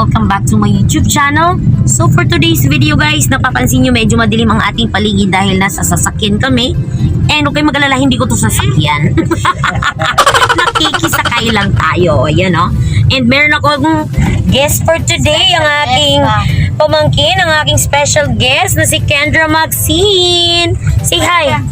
welcome back to my YouTube channel. So for today's video guys, napapansin nyo medyo madilim ang ating paligid dahil nasa sasakyan kami. And okay mag-alala, hindi ko to sasakyan. Nakikisakay lang tayo. Ayan o. And meron akong guest for today, ang aking pamangkin, ang aking special guest na si Kendra Maxine. Say hi.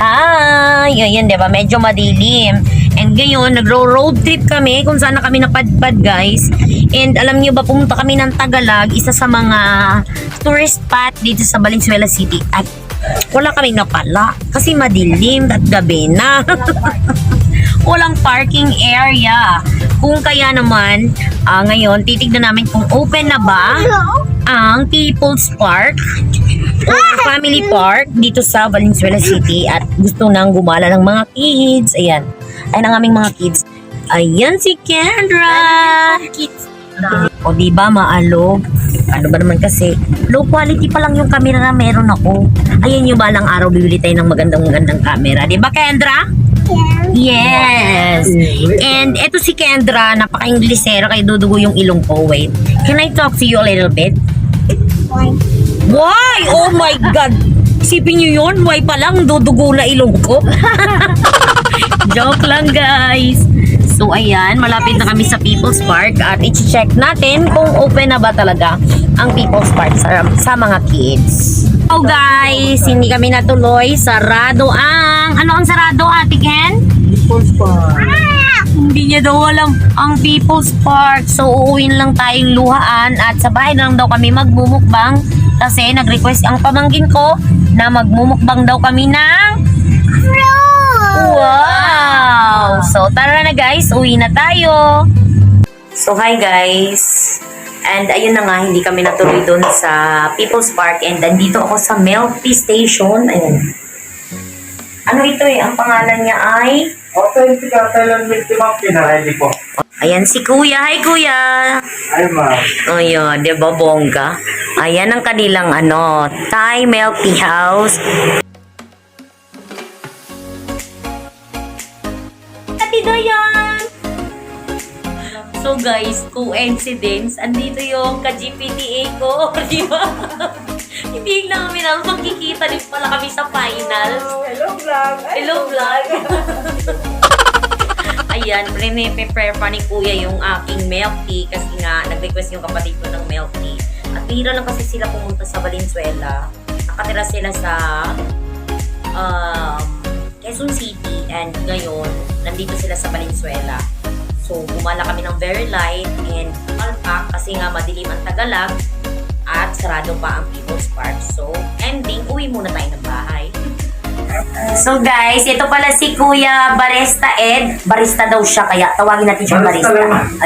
Hi! Ayan, diba? Medyo madilim. And ngayon, nagro-road trip kami kung saan na kami napadpad, guys. And alam niyo ba, pumunta kami ng Tagalog, isa sa mga tourist spot dito sa Valenzuela City. At wala kaming napala kasi madilim at gabi na. Walang parking area. Kung kaya naman, ngayon, titignan namin kung open na ba ang People's Park o Family Park dito sa Valenzuela City at gusto nang gumala ng mga kids. Ayan. Ayan ang aming mga kids. Ayan si Kendra. O diba maalog? Ano ba naman kasi? Low quality pa lang yung camera na meron ako. Ayan yung balang araw bibili tayo ng magandang camera. Diba Kendra? Yes. And eto si Kendra, napaka-Inglesera kaya dudugo yung ilong ko. Wait. Can I talk to you a little bit? Why? Oh my God! Isipin nyo yun? Why pa lang dudugo na ilong ko? Joke lang guys. So ayan, malapit na kami sa People's Park at i-check natin kung open na ba talaga ang People's Park sa mga kids. So guys, hindi kami natuloy. Sarado ang... Ano ang sarado, Ate Ken? People's Park. Hindi niya daw alam ang People's Park. So uuwin lang tayong luhaan at sa bahay na lang daw kami magmumukbang kasi nag-request ang pamangkin ko na magmumukbang daw kami ng wow! So tara na guys, uwi na tayo. So hi guys. And ayun na nga, hindi kami natuloy doon sa People's Park and nandito ako sa Milk Tea Station. Ayun. Ano ito eh? Ang pangalan niya ay Authentic Thailand milk tea ma'am, pinaready po. ayan si Kuya. Hi Kuya! Ay ma'am. Ayan, di ba bongga? Ayan ang kanilang Thai Milk Tea House. Ate Dayan! So guys, coincidence, andito yung ka-GPTA ko, di ba? Hindi lang kami naman magkikita din pala kami sa finals. Hello vlog. Hello vlog! Ayan, prepare pa ni Kuya yung aking milk tea kasi nga nag-request yung kapatid ko ng milk tea. At bihira lang kasi sila pumunta sa Valenzuela. Nakatira sila sa Quezon City and ngayon nandito sila sa Valenzuela. So gumala kami ng very light and malpak kasi nga madilim ang Tagalog at sarado pa ang People's Park. So ending, uwi muna tayo ng bahay. So guys, ito pala si Kuya Barista Ed. Barista daw siya, kaya tawagin natin siya Barista.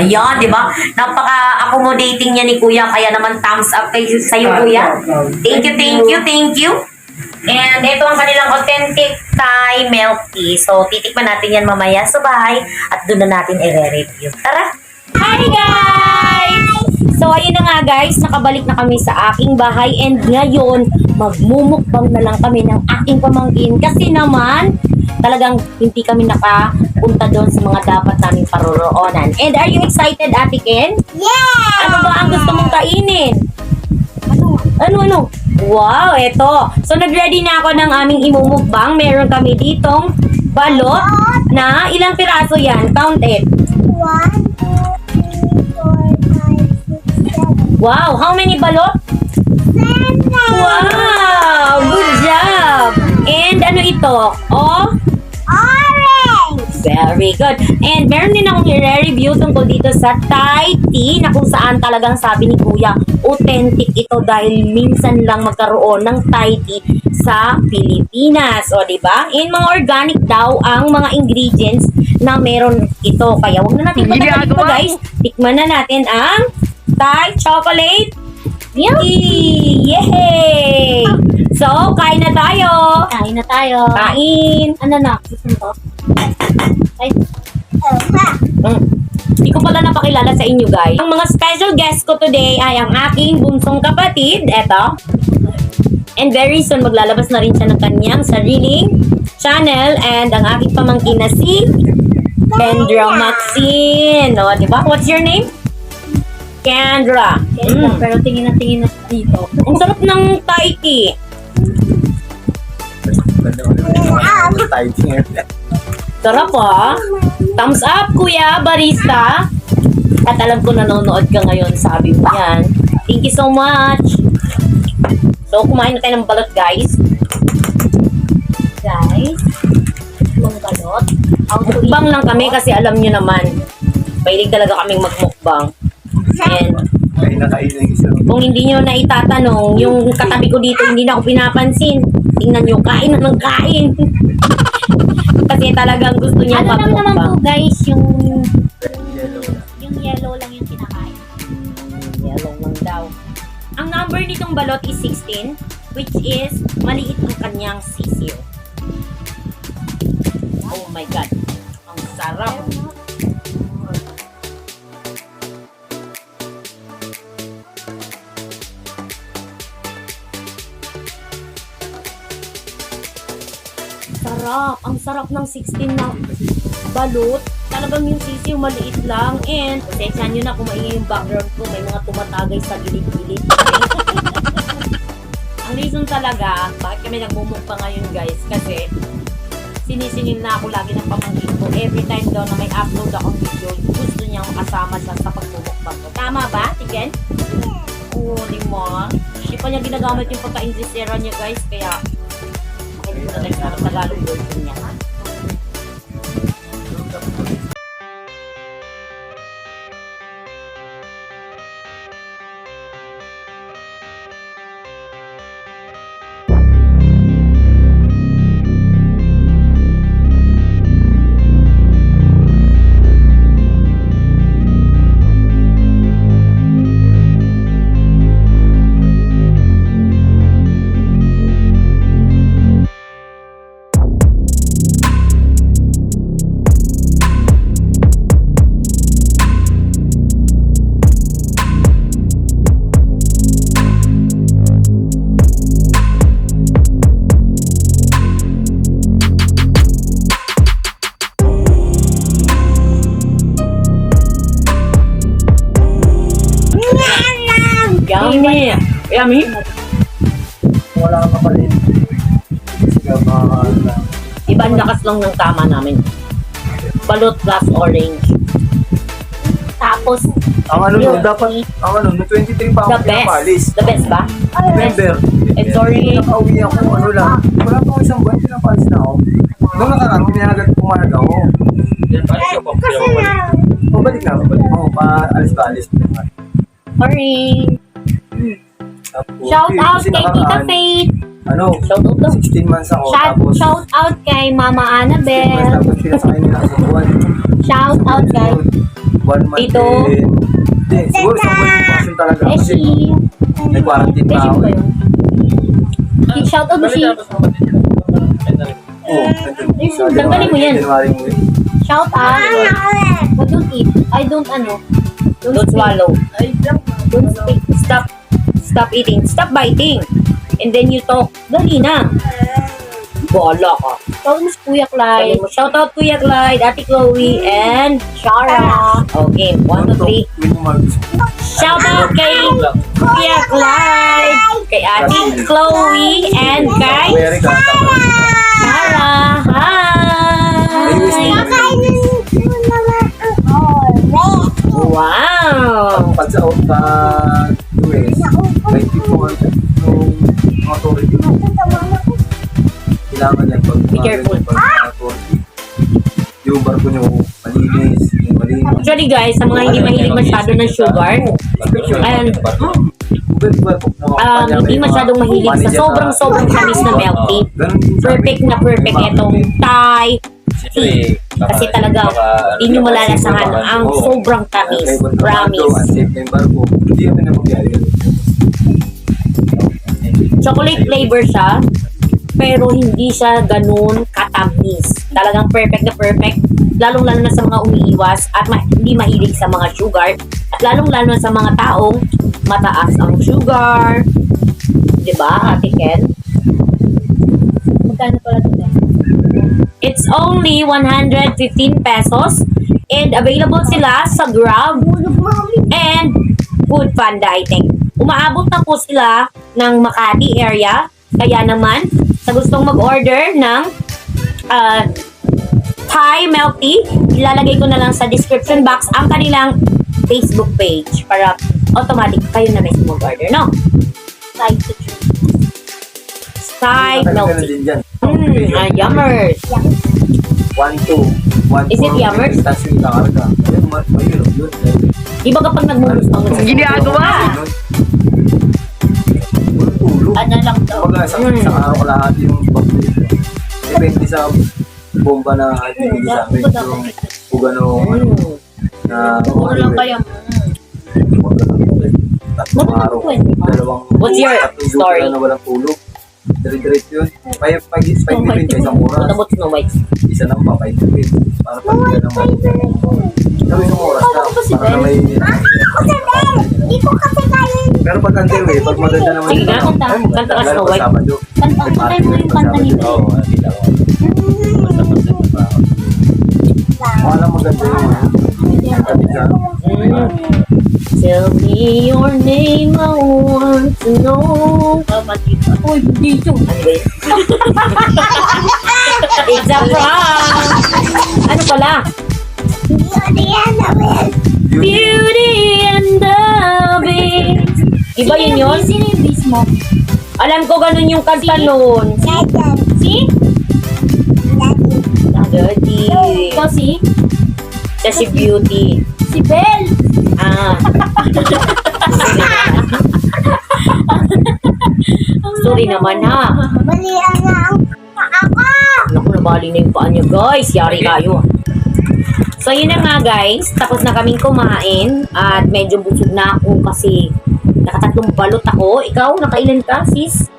Ayan, di ba? Napaka-accommodating niya ni Kuya, kaya naman thumbs up kayo sa'yo, Kuya. Thank you, thank you, thank you. And ito ang kanilang authentic Thai milk tea. So, titikman natin yan mamaya sa bahay at doon na natin i-review. Tara! Hi guys! So, ayun na nga guys, nakabalik na kami sa aking bahay and ngayon, magmumukbang na lang kami ng aking pamangkin kasi naman, talagang hindi kami nakapunta doon sa mga dapat naming paroroonan. And are you excited, Ate Ken? Yeah! Ano ba ang gusto mong kainin? Ano? Wow, eto. So, nag-ready na ako ng aming imumukbang. Meron kami ditong balot na ilang piraso yan? Count it. 1, 2, 3, 4, 5, 6, 7. Wow, how many balot? 7. Wow, good job. And ano ito? Oh, Orange. very good. And meron din akong i-review tungkol dito sa Thai tea na kung saan talagang sabi ni Kuya, authentic ito dahil minsan lang magkaroon ng Thai tea sa Pilipinas. O, diba? And mga organic daw ang mga ingredients na meron ito. Kaya wag na natin patagalin ito guys. Tikman na natin ang Thai chocolate milk tea. Yay! So, kain na tayo. Kain na tayo. Kain. Ano na? Gusto mo to? Ay. Hindi ko pala napakilala sa inyo guys. Ang mga special guest ko today ay ang aking bunsong kapatid. Eto. And very soon maglalabas na rin siya ng kanyang sariling channel. And ang aking pamangkin na si Kendra Maxine. O, diba? What's your name? Kendra. Pero tingin na dito. Ang sarap ng Thai tea. Sarap ah. Thumbs up, Kuya Barista. At alam ko nanonood ka ngayon, sabi mo yan. Thank you so much. So, kumain na tayo ng balot, guys. Guys, yung balot. Mukbang lang kami kasi alam nyo naman, mahilig talaga kaming magmukbang. And kung hindi nyo na itatanong, yung katabi ko dito, hindi na ako pinapansin. Tingnan nyo, kain na ng kain. Kasi talagang gusto niya Ano lang naman magmukbang. po guys, yung yellow lang yung kinakain. Yellow lang daw. Ang number nitong balot is 16, which is maliit ang kanyang sisiyo. Oh my God. Ang sarap. Sarap. Ang sarap ng 16 na balot. Talagang yung sisiyo maliit lang. And, pasensya nyo na kung maingay yung background ko. May mga tumatagay sa gilid-gilid. Ang reason talaga, bakit kami nagmumukbang ngayon guys, kasi sinisingil na ako lagi ng pamangkin ko. Every time daw na may upload akong video, gusto niyang makasama siya sa pagmumukbang ko. Tama ba, Tiken? Oo, lima. Hindi pa niya ginagamit yung pagka-inzisera niya guys, kaya makinig ko na lang sa Tagalog version niya. Yummy! Yummy! Wala kang kapalit. Sige, mga Ibang lakas lang ng tama namin. Balot plus orange. Tapos, ang ano no, dapat, ang ano, no 23 pa The ako best. pinapalis. The best ba? November. I'm sorry. Nakauwi ako, ano lang. Wala pa isang buwan, pinapalis na ako. Nung nakarang, pinahagat pumayag ako. Pabalik na, pabalik ako. Paalis pa, alis. Sorry. Tapos, shout out kasi kay Tita nakaraan, Faith. Ano, Shout out daw. 16 months ako. Tapos, Shout out kay Mama 16 months, Annabelle. tapos pinasakay nila ako sa buwan. Shout out kay 1 month Tito. din. Hindi, siguro sa buwan yung passion talaga. Kasi Beshi. may quarantine pa Beshi ako. ba yun? Shout out Beshi. Oo. Tanggalin mo yan. January mo yun. Shout out. But don't eat. I don't Don't swallow. Don't speak. Stop eating. Stop biting. And then you talk. Dali na. Bola ka. Shout out Kuya Clyde. Shout out Kuya Clyde, Ate Chloe, and Shara. okay, 1, 2, 3. Shout out kay Kuya Clyde, kay Ate Chloe, and kay Very good. Shara. Hi! Wow! Pag sa US, may tipo nga siya yung authority. Kailangan yan pag Be careful. authority. Yung barko nyo, malinis, yung malinis. Actually guys, sa mga hindi mahilig masyado ng sugar, and hindi masyadong mahilig sa sobrang tamis na milk tea. Perfect na perfect itong Thai tea. Kasi talaga, hindi nyo malalasahan ang sobrang tamis. Promise. Hindi naman na magyari. Chocolate flavor siya, pero hindi siya ganun katamis. Talagang perfect na perfect. Lalong-lalo na sa mga umiiwas at hindi mahilig sa mga sugar. At lalong-lalo na sa mga taong mataas ang sugar. Diba, Ate Ken? Magkano pala ito? It's only 115 pesos and available sila sa Grab and Food Panda, I think. Umaabot na po sila ng Makati area. Kaya naman, sa gustong mag-order ng Thai milk tea, ilalagay ko na lang sa description box ang kanilang Facebook page para automatic kayo na mismo mag-order, no? Side to drink. Thai milk Ganun tea. din dyan. Yummers. 1-2. Is it yummers? Tapos yung kakarga. Ayun, mahirap yun. Iba kapag nagmumustang ginagawa. Tulog. Ano lang to? Kumbaga, sa araw ko lahat yung pag-ulit. Depende sa bomba na ibigay sa amin. Kung gano'n na Puro lang kayo. tatlong araw. Dalawang What's your tatlong story? duty na walang tulog. Dire-diretso yun. Pag rin ka isang oras. Matabot Snow White. Isa lang pa, 5 minutes. Para pag ka naman. Sabi isang oras na. Para na may... Di ko kasi kaya. Pero pag underway, pag maganda naman Sige yung- nga, kanta. Ay, maganda. Kanta ka, Lalo Snow pag White. Sabado. Kantay mo yung kanta nito. Oo, nakita ko. Wala maganda yung kapitsa. Tell me your name, I want to know. Uy, dito. It's a prank! Ano pala? Beauty and the Beast. Iba yun yun? Sino yung beast mo? Alam ko ganun yung kanta nun. Si? Dirty. Ikaw si? Siya si Beauty. Si Belle. Ah. Sorry naman ha. Naku, nabali na yung paa niya guys. Yari kayo. So yun na nga guys. Tapos na kaming kumain. At medyo busog na ako kasi nakatatlong balot ako. Ikaw, nakailan ka sis?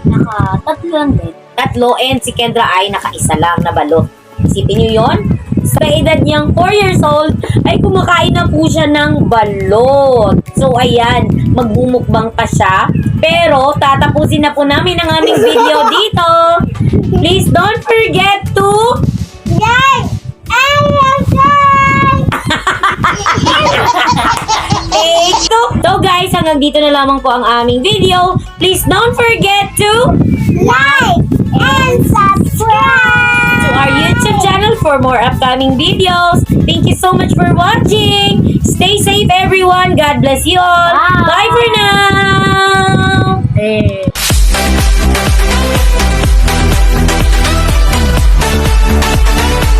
Naka-tatlo lang din. Tatlo and si Kendra ay nakaisa lang na balot. Isipin nyo yun? Sa edad niyang 4 years old, ay kumakain na po siya ng balot. So ayan, magbumukbang pa siya. Pero tatapusin na po namin ang aming video dito. Please don't forget to... So guys, hanggang dito na lamang po ang aming video. Please don't forget to... to our YouTube channel for more upcoming videos. Thank you so much for watching. Stay safe everyone. God bless you all. Bye for now.